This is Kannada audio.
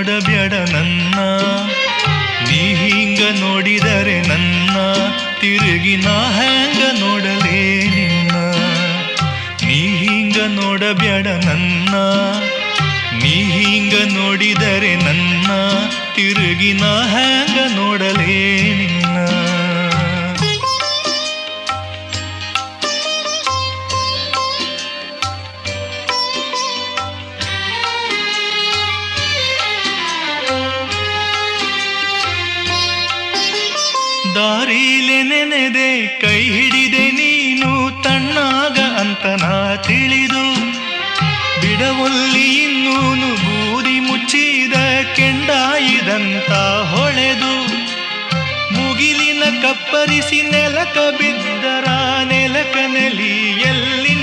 ನೋಡಬ್ಯಾಡ ನನ್ನ, ನೀ ಹಿಂಗ ನೋಡಿದರೆ ನನ್ನ ತಿರುಗಿ ನಾ ಹ್ಯಾಂಗ ನೋಡಲೇ ನಿನ್ನ. ನೀ ಹಿಂಗ ನೋಡಬ್ಯಾಡ ನನ್ನ, ನೀ ಹಿಂಗ ನೋಡಿದರೆ ನನ್ನ ತಿರುಗಿ ನಾ ಹ್ಯಾಂಗ ನೋಡಲೇ ನಿನ್ನ. ದಾರಿಲೆ ನೆನೆದೆ ಕೈ ಹಿಡಿದೆ ನೀನು ತಣ್ಣಾಗ ಅಂತ ನಾ ತಿಳಿದು, ಬಿಡವೊಲ್ಲಿ ಇನ್ನೂನು ಬೂದಿ ಮುಚ್ಚಿದ ಕೆಂಡಾಯಿದಂತ ಹೊಳೆದು, ಮುಗಿಲಿನ ಕಪ್ಪರಿಸಿ ನೆಲಕ ಬಿದ್ದರ ನೆಲಕ ನೆಲಿ ಎಲ್ಲಿ